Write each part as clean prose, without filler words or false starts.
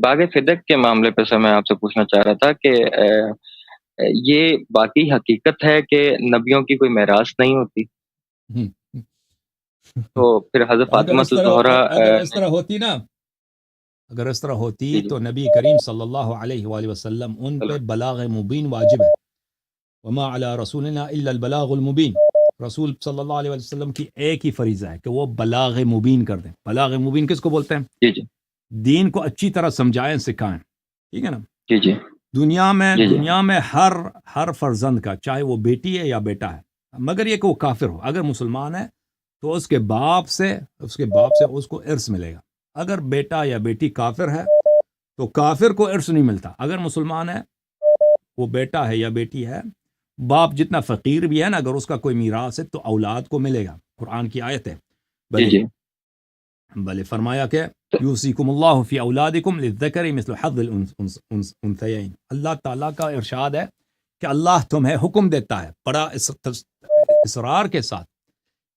باغ فدق کے معاملے پہ سر میں آپ سے پوچھنا چاہ رہا تھا کہ یہ باقی حقیقت ہے کہ نبیوں کی کوئی میراث نہیں ہوتی؟ ہم۔ تو پھر حضرت اگر فاطمہ اس طرح الزہرا اگر اس طرح ہوتی نا، اگر اس طرح ہوتی جی جی تو نبی کریم صلی اللہ علیہ وآلہ وسلم ان پہ بلاغ مبین واجب ہے. وما علی رسولنا الا البلاغ المبین. رسول صلی اللہ علیہ وسلم کی ایک ہی فریضہ ہے کہ وہ بلاغ مبین کر دیں. بلاغ مبین کس کو بولتے ہیں؟ جی جی دین کو اچھی طرح سمجھائیں، سکھائیں. ٹھیک ہے نا؟ جی جی دنیا جی میں ہر فرزند کا، چاہے وہ بیٹی ہے یا بیٹا ہے، مگر یہ کہ وہ کافر ہو، اگر مسلمان ہے تو اس کے باپ سے اس کو ارث ملے گا. اگر بیٹا یا بیٹی کافر ہے تو کافر کو ارث نہیں ملتا. اگر مسلمان ہے، وہ بیٹا ہے یا بیٹی ہے، باپ جتنا فقیر بھی ہے نا، اگر اس کا کوئی میراث ہے تو اولاد کو ملے گا. قرآن کی آیت ہے. جی جی بلے فرمایا کہ یوصیکم اللہ فی اولادکم للذکر مثل حظ الانثیین. اللہ تعالیٰ کا ارشاد ہے کہ اللہ تمہیں حکم دیتا ہے بڑا اصرار کے ساتھ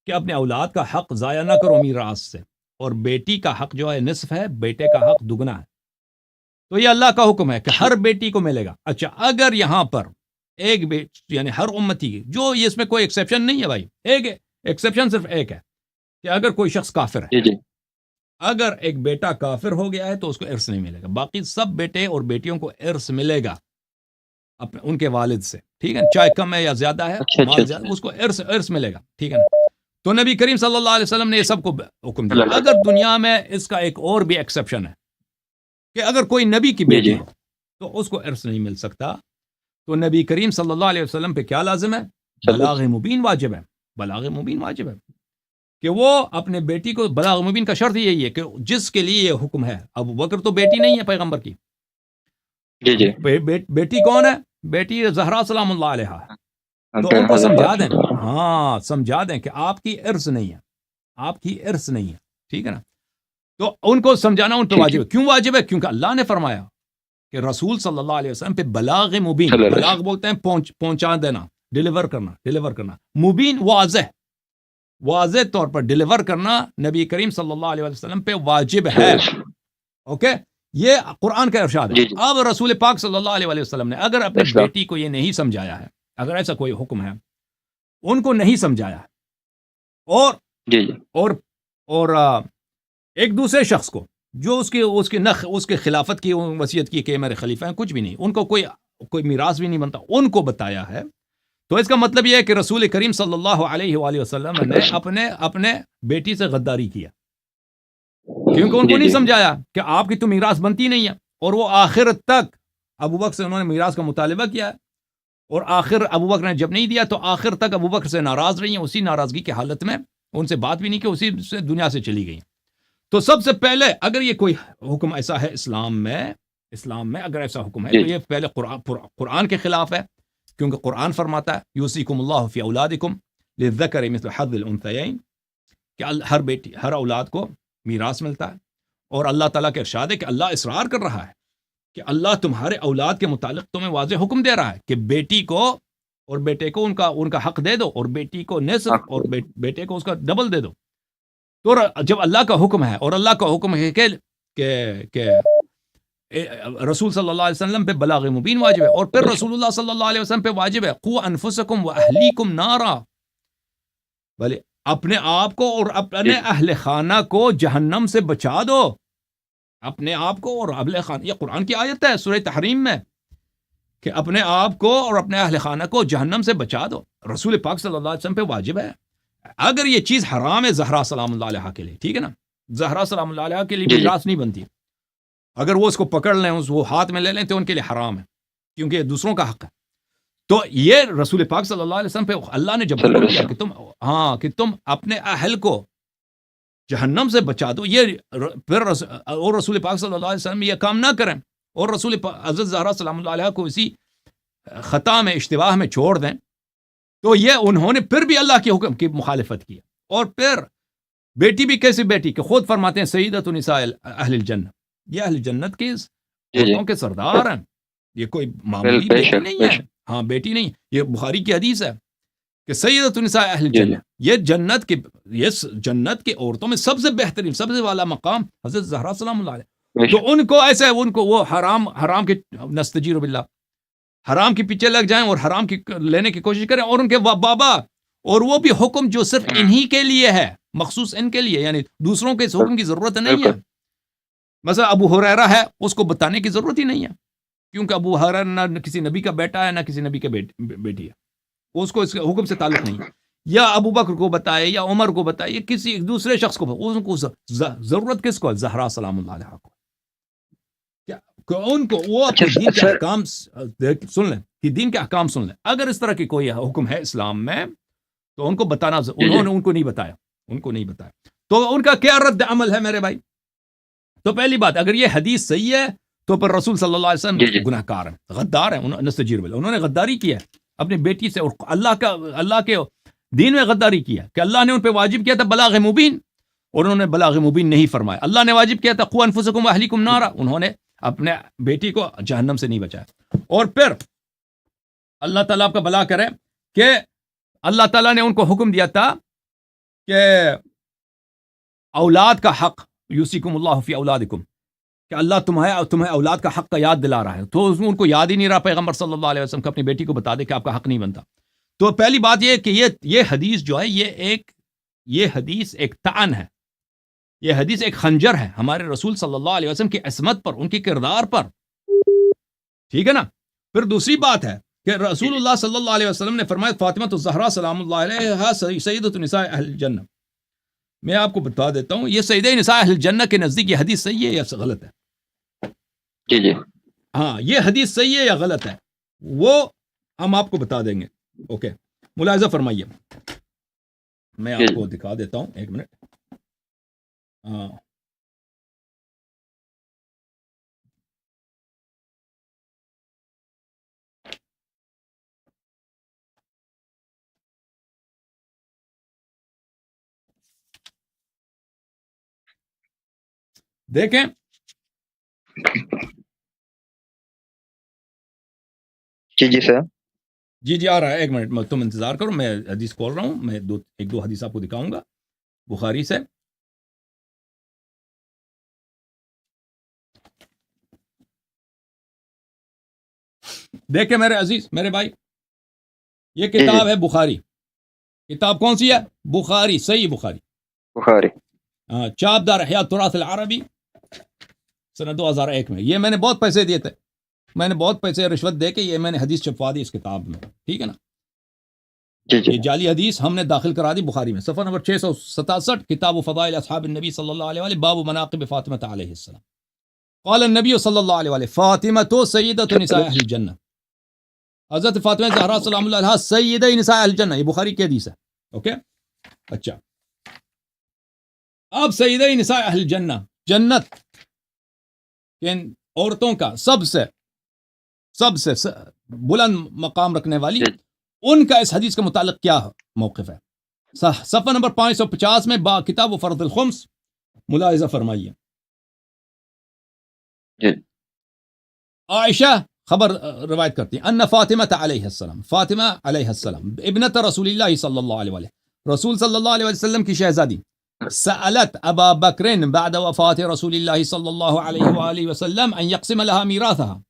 کہ اپنے اولاد کا حق ضائع نہ کرو میراث سے، اور بیٹی کا حق جو ہے نصف ہے، بیٹے کا حق دگنا ہے. تو یہ اللہ کا حکم ہے کہ ہر بیٹی کو ملے گا. اچھا، اگر یہاں پر ایک یعنی ہر امتی کی، جو اس میں کوئی ایکسیپشن نہیں ہے بھائی، ایک ایکسیپشن صرف ایک ہے کہ اگر کوئی شخص کافر ہے، جی جی اگر ایک بیٹا کافر ہو گیا ہے تو اس کو ارث نہیں ملے گا. باقی سب بیٹے اور بیٹیوں کو ارث ملے گا ان کے والد سے. ٹھیک ہے، چاہے کم ہے یا زیادہ ہے، اچھا اچھا مال زیادہ، اچھا اس کو ارث ملے گا. ٹھیک ہے نا؟ تو نبی کریم صلی اللہ علیہ وسلم نے یہ سب کو حکم دیا. اللہ اگر دنیا میں اس کا ایک اور بھی ایکسیپشن ہے کہ اگر کوئی نبی کی جی جی بیٹی ہو تو اس کو ارث نہیں مل سکتا، تو نبی کریم صلی اللہ علیہ وسلم پہ کیا لازم ہے؟ بلاغ مبین واجب ہے. بلاغ مبین واجب ہے کہ وہ اپنے بیٹی کو، بلاغ مبین کا شرط یہی ہے کہ جس کے لیے یہ حکم ہے. ابو بکر تو بیٹی نہیں ہے پیغمبر کی. جی جی بیٹی کون ہے؟ بیٹی زہرا سلام اللہ علیہ. تو ان کو حضرت سمجھا دیں، فاطمہ. ہاں سمجھا دیں کہ آپ کی ارث نہیں ہے، آپ کی ارث نہیں ہے. ٹھیک ہے نا؟ تو ان کو سمجھانا ان پہ ٹھیک ہے واجب ہے. کیوں واجب ہے؟ کیونکہ اللہ نے فرمایا کہ رسول صلی اللہ علیہ وسلم پہ بلاغ مبین، صلی اللہ علیہ بلاغ بولتے ہیں پہنچا دینا، ڈیلیور کرنا. مبین واضح طور پر ڈیلیور کرنا نبی کریم صلی اللہ علیہ وسلم پہ واجب ہے. وسلم. اوکے، یہ قرآن کا ارشاد ہے. جی جی اب رسول پاک صلی اللہ علیہ وسلم نے اگر اپنی اسلام. بیٹی کو یہ نہیں سمجھایا ہے، اگر ایسا کوئی حکم ہے ان کو نہیں سمجھایا ہے، اور جی جی اور اور ایک دوسرے شخص کو جو اس کے خلافت کی وصیت کی کہ میرے خلیفہ ہیں، کچھ بھی نہیں، ان کو کوئی میراث بھی نہیں بنتا، ان کو بتایا ہے، تو اس کا مطلب یہ ہے کہ رسول کریم صلی اللہ علیہ وآلہ وسلم نے اپنے بیٹی سے غداری کیا، کیونکہ ان کو جی نہیں جی سمجھایا کہ آپ کی تو میراث بنتی نہیں ہے. اور وہ آخر تک ابو بکر سے انہوں نے میراث کا مطالبہ کیا، اور آخر ابو بکر نے جب نہیں دیا تو آخر تک ابو بکر سے ناراض رہی ہیں، اسی ناراضگی کی حالت میں ان سے بات بھی نہیں کہ اسی سے دنیا سے چلی گئی. تو سب سے پہلے اگر یہ کوئی حکم ایسا ہے اسلام میں اگر ایسا حکم ہے جی تو یہ پہلے قرآن کے خلاف ہے، کیونکہ قرآن فرماتا ہے یوصیکم اللہ فی اولادکم للذکر مثل حظ الانثیین، کہ ہر اولاد کو میراث ملتا ہے. اور اللہ تعالیٰ کے ارشاد ہے کہ اللہ اصرار کر رہا ہے کہ اللہ تمہارے اولاد کے متعلق تمہیں واضح حکم دے رہا ہے کہ بیٹی کو اور بیٹے کو ان کا حق دے دو، اور بیٹی کو نصف اور بیٹے کو اس کا ڈبل دے دو. تو جب اللہ کا حکم ہے، اور اللہ کا حکم ہے کہ رسول صلی اللہ علیہ وسلم پہ بلاغ مبین واجب ہے، اور پھر رسول اللہ صلی اللہ علیہ وسلم پہ واجب ہے قوا انفسکم واہلیکم نارا، بھلے اپنے آپ کو اور اپنے اہل خانہ کو جہنم سے بچا دو. اپنے آپ کو اور اہل خانہ، یہ قرآن کی آیت ہے سورہ تحریم میں کہ اپنے آپ کو اور اپنے اہل خانہ کو جہنم سے بچا دو. رسول پاک صلی اللہ علیہ وسلم پہ واجب ہے. اگر یہ چیز حرام ہے زہرا سلام اللہ علیہ کے لیے، ٹھیک ہے نا، زہرا سلام اللہ علیہ کے لیے میراث نہیں بنتی، اگر وہ اس کو پکڑ لیں، وہ ہاتھ میں لے لیں تو ان کے لیے حرام ہے، کیونکہ یہ دوسروں کا حق ہے. تو یہ رسول پاک صلی اللہ علیہ وسلم پہ اللہ نے جب حکم کیا کہ تم اپنے اہل کو جہنم سے بچا دو، یہ پھر اور رسول پاک صلی اللہ علیہ وسلم یہ کام نہ کریں اور رسول حضرت زہرا سلام اللہ علیہ کو اسی خطا میں، اشتباہ میں چھوڑ دیں، تو یہ انہوں نے پھر بھی اللہ کے حکم کی مخالفت کی. اور پھر بیٹی بھی کیسی بیٹی کہ خود فرماتے ہیں سیدۃ نساء اہل الجنہ، یہ اہل جنت کی عورتوں کے سردار ہیں، یہ کوئی معمولی بیٹی نہیں ہے. ہاں بیٹی نہیں، یہ بخاری کی حدیث ہے کہ سیدۃ نساء اہل الجنہ، یہ جنت کی عورتوں میں سب سے بہترین، سب سے والا مقام حضرت زہرا سلام اللہ علیہ. بے تو شک، ان کو ایسے وہ حرام کے نستجیر باللہ حرام کے پیچھے لگ جائیں اور حرام کی لینے کی کوشش کریں، اور ان کے بابا، اور وہ بھی حکم جو صرف انہی کے لیے ہے، مخصوص ان کے لیے، یعنی دوسروں کے اس حکم کی ضرورت نہیں ہے. بالکل مثلا ابو ہریرہ ہے، اس کو بتانے کی ضرورت ہی نہیں ہے، کیونکہ ابو ہریرہ نہ کسی نبی کا بیٹا ہے، نہ کسی نبی کے بیٹی ہے، اس کو اس حکم سے تعلق نہیں ہے. یا ابو بکر کو بتائے یا عمر کو بتائے یا کسی دوسرے شخص کو، ان کو ضرورت کس کو؟ زہرا سلام اللہ علیہ کو. کہ ان کو وہ اپنے اچھا دین کے سر، احکام سن لیں، کہ دین کے احکام سن لیں. اگر اس طرح کی کوئی حکم ہے اسلام میں تو ان کو بتانا، انہوں نے ان کو نہیں بتایا، تو ان کا کیا رد عمل ہے میرے بھائی؟ تو پہلی بات، اگر یہ حدیث صحیح ہے تو پھر رسول صلی اللہ علیہ جی وسلم گناہ کار ہیں، غدار ہیں، نستجیر باللہ، انہوں نے غداری کی ہے اپنی بیٹی سے، اور اللہ کے دین میں غداری کی ہے، کہ اللہ نے ان پہ واجب کیا تھا بلاغ مبین، اور انہوں نے بلاغ مبین نہیں فرمایا. اللہ نے واجب کیا تھا قوا انفسکم واہلیکم نارا، انہوں نے اپنے بیٹی کو جہنم سے نہیں بچایا. اور پھر اللہ تعالیٰ آپ کا بلا کرے کہ اللہ تعالیٰ نے ان کو حکم دیا تھا کہ اولاد کا حق، یوصیکم اللہ فی اولادکم، کہ اللہ تمہیں اولاد کا حق کا یاد دلا رہا ہے. تو ان کو یاد ہی نہیں رہا پیغمبر صلی اللہ علیہ وسلم کو اپنی بیٹی کو بتا دے کہ آپ کا حق نہیں بنتا. تو پہلی بات یہ کہ یہ حدیث جو ہے یہ حدیث ایک طعن ہے، یہ حدیث ایک خنجر ہے ہمارے رسول صلی اللہ علیہ وسلم کی عصمت پر، ان کی کردار پر. ٹھیک ہے نا؟ پھر دوسری بات ہے کہ رسول اللہ صلی اللہ علیہ وسلم نے فرمایا فاطمہ الزہرا سلام اللہ علیہا سیدۃ نساء اہل الجنہ. میں آپ کو بتا دیتا ہوں یہ سیدہ نساء اہل الجنہ کے نزدیک یہ حدیث صحیح ہے یا غلط ہے؟ جی جی ہاں، یہ حدیث صحیح ہے یا غلط ہے وہ ہم آپ کو بتا دیں گے. اوکے، ملاحظہ فرمائیے، میں آپ کو دکھا دیتا ہوں، ایک منٹ. ہاں، دیکھیں، جی جی سر، جی آ رہا ہے، ایک منٹ تم انتظار کرو، میں حدیث کھول رہا ہوں، میں ایک دو حدیث آپ کو دکھاؤں گا بخاری سے. دیکھیں میرے عزیز، میرے بھائی، یہ کتاب ہے بخاری. کتاب کون سی ہے؟ بخاری، صحیح بخاری، بخاری. چاپ دار احیاء التراث العربی سنہ 2001 میں. یہ میں نے بہت پیسے دیے تھے، میں نے بہت پیسے رشوت دے کے یہ میں نے حدیث چھپوا دی اس کتاب میں. ٹھیک ہے نا؟ جی جی یہ جعلی حدیث ہم نے داخل کرا دی بخاری میں. صفحہ نمبر 667، کتاب فضائل اصحاب النبی صلی اللہ علیہ وآلہ، باب مناقب فاطمہ علیہ السلام. قال النبی صلی اللہ علیہ وآلہ فاطمہ سیدۃ نساء اہل الجنہ. حضرت فاطمہ زہرا سلام اللہ علیہا سیدہ نساء اہل الجنہ، یہ بخاری کی حدیث ہے. اوکے، اچھا، اب سیدہ نساء اہل الجنہ، جنت کے عورتوں کا سب سے بلند مقام رکھنے والی، ان کا اس حدیث کے متعلق کیا موقف ہے؟ صفحہ نمبر 550 میں کتاب و فرض الخمس، ملاحظہ فرمائیے. جی عائشہ خبر روایت کرتی ہیں ان فاطمہ علیہ السلام، فاطمہ علیہ السلام ابنت رسول اللہ صلی اللہ علیہ وآلہ، رسول صلی اللہ علیہ وسلم کی شہزادی، سألت ابا بکر بعد وفات رسول اللہ صلی اللہ علیہ وآلہ وسلم ان یقسم لها میراثها.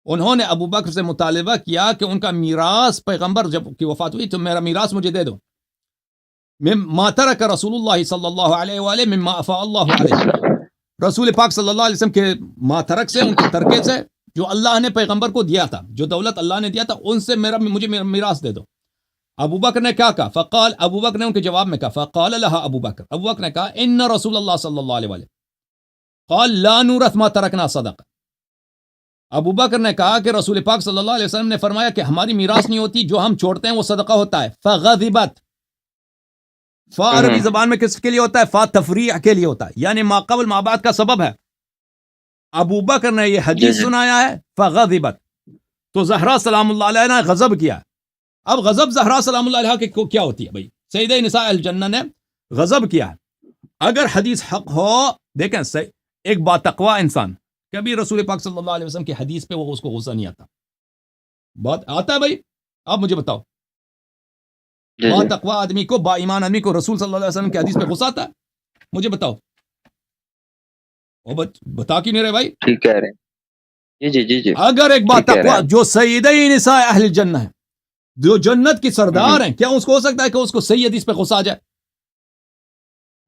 انہوں نے ابو بکر سے مطالبہ کیا کہ ان کا میراث، پیغمبر جب کی وفات ہوئی تو میرا میراث مجھے دے دو. مما ترک رسول اللہ صلی اللہ علیہ وآلہ مما افاء اللہ علیہ، رسول پاک صلی اللہ علیہ وسلم کے ما ترک سے، ان کے ترکے سے، جو اللہ نے پیغمبر کو دیا تھا، جو دولت اللہ نے دیا تھا، ان سے مجھے میراث دے دو. ابو بکر نے کیا کہا؟ فقال، ابو بکر نے ان کے جواب میں کہا، فقال لها ابو بکر نے کہا ان رسول اللہ صلی اللہ علیہ وآلہ قال لا نورث ما ترکنا صدقہ. ابو بکر نے کہا کہ رسول پاک صلی اللہ علیہ وسلم نے فرمایا کہ ہماری میراث نہیں ہوتی، جو ہم چھوڑتے ہیں وہ صدقہ ہوتا ہے. فغضبت، فا عربی زبان میں کس کے لیے ہوتا ہے؟ فا تفریع کے لیے ہوتا ہے، یعنی ما قبل ما بعد کا سبب ہے. ابو بکر نے یہ حدیث سنایا ہے، فغضبت، تو زہرا سلام اللہ علیہ نے غضب کیا. اب غضب زہرا سلام اللہ علیہ کی کیا ہوتی ہے بھائی؟ سیدہ نساء الجنہ نے غضب کیا ہے. اگر حدیث حق ہو، دیکھیں ایک با تقوی انسان کبھی رسول پاک صلی اللہ علیہ وسلم کی حدیث پہ وہ اس کو غصہ نہیں آتا. بات آتا ہے بھائی؟ آپ مجھے بتاؤ، با تقوی آدمی کو، با ایمان آدمی کو رسول صلی اللہ علیہ وسلم کی حدیث پہ غصہ آتا ہے؟ مجھے بتاؤ. اور بتا کیوں نہیں رہے بھائی؟ ٹھیک کہہ رہے ہیں جی اگر ایک بات جو سیدی نساء اہل الجنہ ہے، جو جنت کی سردار ہیں، کیا اس کو ہو سکتا ہے کہ اس کو صحیح حدیث پہ غصہ آ جائے؟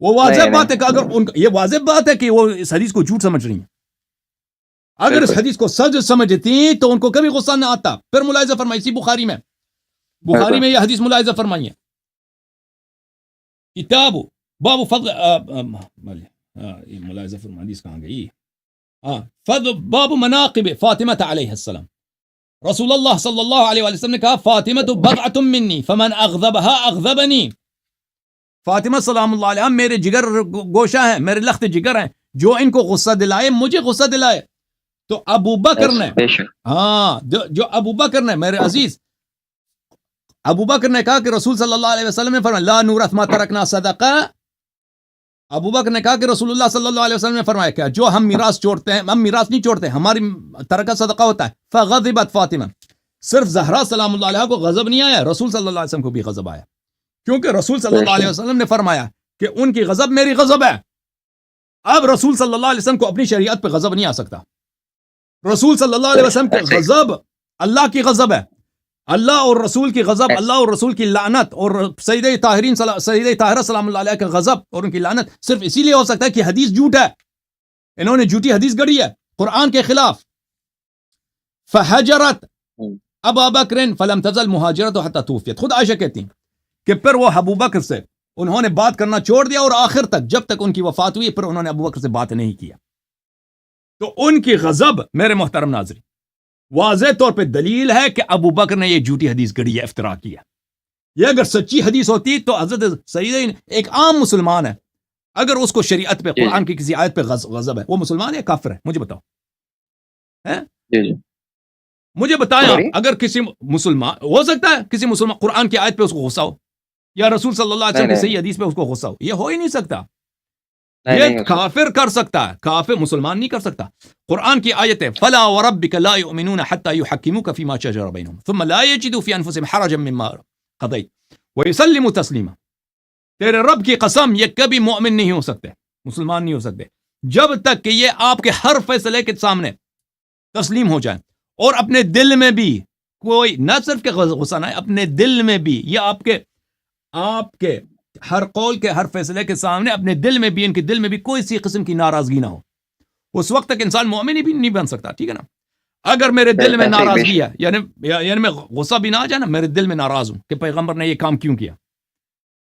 وہ واضح بات ہے کہ اگر ان کا یہ واضح بات ہے کہ وہ اس حدیث کو جھوٹ سمجھ رہی ہیں. اگر اس حدیث کو سچ سمجھتی تو ان کو کبھی غصہ نہ آتا. پھر ملاحظہ فرمائی اسی بخاری میں یہ حدیث ملاحظہ فرمائیے، کتاب باب فضل ملاحظہ فرمائی حدیث کہاں گئی؟ فضل باب مناقب فاطمہ علیہ السلام. رسول اللہ صلی اللہ علیہ وسلم نے کہا فاطمہ بضعۃ منی فمن اغضبها اغضبنی. فاطمہ سلام اللہ علیہ میرے جگر گوشہ ہیں، میرے لخت جگر ہیں، جو ان کو غصہ دلائے مجھے غصہ دلائے. تو ابو بکر نے جو ابو بکر نے، میرے عزیز ابو بکر نے کہا کہ رسول صلی اللہ علیہ وسلم نے فرمایا لا نورث ما ترکنا صدقہ. ابو بکر نے کہا کہ رسول اللہ صلی اللہ علیہ وسلم نے فرمایا کہ جو ہم میراث چھوڑتے ہیں، ہم میراث نہیں چھوڑتے، ہماری ترکہ صدقہ ہوتا ہے. فغضبت فاطمہ. صرف زہرا سلام اللہ علیہ کو غضب نہیں آیا، رسول صلی اللہ علیہ وسلم کو بھی غضب آیا، کیونکہ رسول صلی اللہ علیہ وسلم نے فرمایا کہ ان کی غضب میری غضب ہے. اب رسول صلی اللہ علیہ وسلم کو اپنی شریعت پہ غضب نہیں آ سکتا. رسول صلی اللہ علیہ وسلم کی غضب اللہ کی غضب ہے. اللہ اور رسول کی غضب، اللہ اور رسول کی لعنت، اور سیدہ طاہرہ سلام اللہ علیہ کا غضب اور ان کی لعنت صرف اسی لیے ہو سکتا ہے کہ حدیث جھوٹ ہے، انہوں نے جھوٹی حدیث گڑھی ہے قرآن کے خلاف. فحجرت ابا بکر فلم تزل مہاجرت حتی توفیت. خود عائشہ کہتی ہیں کہ پھر وہ ابو بکر سے انہوں نے بات کرنا چھوڑ دیا، اور آخر تک جب تک ان کی وفات ہوئی پھر انہوں نے ابو بکر سے بات نہیں کیا. تو ان کی غضب میرے محترم ناظرین واضح طور پہ دلیل ہے کہ ابو بکر نے یہ جھوٹی حدیث گڑھی ہے، افترا کیا. یہ اگر سچی حدیث ہوتی تو حضرت سیدنا ایک عام مسلمان ہے، اگر اس کو شریعت پہ قرآن کی کسی آیت پہ غضب ہے، وہ مسلمان ہے کافر ہے؟ مجھے بتاؤ، مجھے بتائیں. اگر کسی مسلمان ہو سکتا ہے کسی مسلمان قرآن کی آیت پہ اس کو غصہ ہو، یا رسول صلی اللہ علیہ وسلم کی صحیح حدیث پہ اس کو غصہ ہو؟ یہ ہو ہی نہیں سکتا. یہ کافر کر سکتا ہے، کافر مسلمان نہیں کر سکتا. قرآن کی آیت ہے فلا وربک لا یؤمنون حتی یحکموک فیما شجر بینہم ثم لا یجدوا فی انفسہم حرجا مما قضیت ویسلموا تسلیما. تیرے رب کی قسم یہ کبھی مومن نہیں ہو سکتے، مسلمان نہیں ہو سکتے جب تک کہ یہ آپ کے ہر فیصلے کے سامنے تسلیم ہو جائیں، اور اپنے دل میں بھی کوئی نہ صرف کہ غصہ نہ ہے، اپنے دل میں بھی یہ آپ کے ہر قول کے ہر فیصلے کے سامنے اپنے دل میں بھی، ان کے دل میں بھی کوئی سی قسم کی ناراضگی نہ ہو. اس وقت تک انسان مومن ہی بھی نہیں بن سکتا. ٹھیک ہے نا؟ اگر میرے دل میں ناراضگی ہے، یعنی میں غصہ بھی نہ آ جائے نا، میرے دل میں ناراض ہوں کہ پیغمبر نے یہ کام کیوں کیا،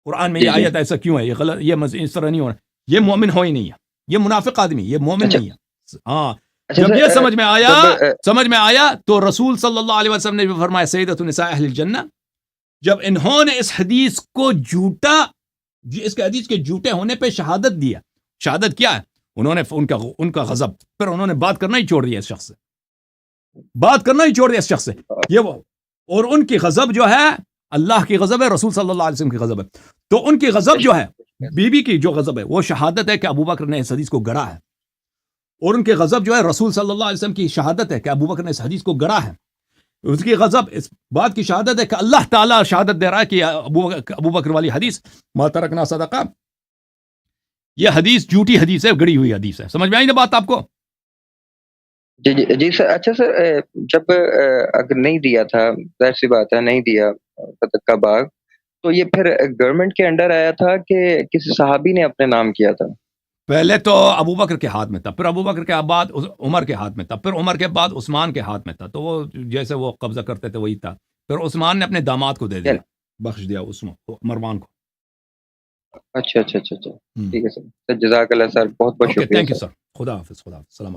قرآن میں یہ آیت ایسا کیوں ہے، یہ غلط، یہ اس طرح نہیں ہونا، یہ مومن ہو ہی نہیں ہے، یہ منافق آدمی، یہ مومن نہیں ہے. ہاں، جب یہ سمجھ میں آیا تو رسول صلی اللہ علیہ وسلم نے بھی فرمایا سیدۃ نساء اہل الجنہ. جب انہوں نے اس حدیث کو جھوٹا، اس کے حدیث کے جھوٹے ہونے پہ شہادت دیا، شہادت کیا ہے انہوں نے، ان کا غضب، پھر انہوں نے بات کرنا ہی چھوڑ دیا اس شخص سے، بات کرنا ہی چھوڑ دیا اس شخص سے. یہ وہ، اور ان کی غضب جو ہے اللہ کی غضب ہے، رسول صلی اللہ علیہ وسلم کی غضب ہے. تو ان کی غضب جو ہے، بی بی کی جو غضب ہے، وہ شہادت ہے کہ ابو بکر نے اس حدیث کو گڑھا ہے، اور ان کی غضب جو ہے رسول صلی اللہ علیہ وسلم کی شہادت ہے کہ ابو بکر نے اس حدیث کو گڑھا ہے. اس کی غضب اس بات کی شہادت ہے کہ اللہ تعالیٰ شہادت دے رہا ہے کہ ابو بکر والی حدیث ما ترکنا صدقہ، یہ حدیث جھوٹی حدیث ہے، گڑی ہوئی حدیث ہے. سمجھ میں آئی نا بات آپ کو؟ جی سر. اچھا سر، جب اگر نہیں دیا تھا، ظاہر سی بات ہے نہیں دیا صدقہ باغ، تو یہ پھر گورنمنٹ کے انڈر آیا تھا کہ کسی صحابی نے اپنے نام کیا تھا؟ پہلے تو ابو بکر کے ہاتھ میں تھا، پھر ابو بکر کے بعد عمر کے ہاتھ میں تھا، پھر عمر کے بعد عثمان کے ہاتھ میں تھا. تو وہ جیسے وہ قبضہ کرتے تھے وہی تھا. پھر عثمان نے اپنے داماد کو دے دیا، بخش دیا مروان کو. اچھا ٹھیک ہے سر. جزاک اللہ سر، بہت بہت شکریہ. Thank you sir. خدا حافظ. خدا حافظ. سلام.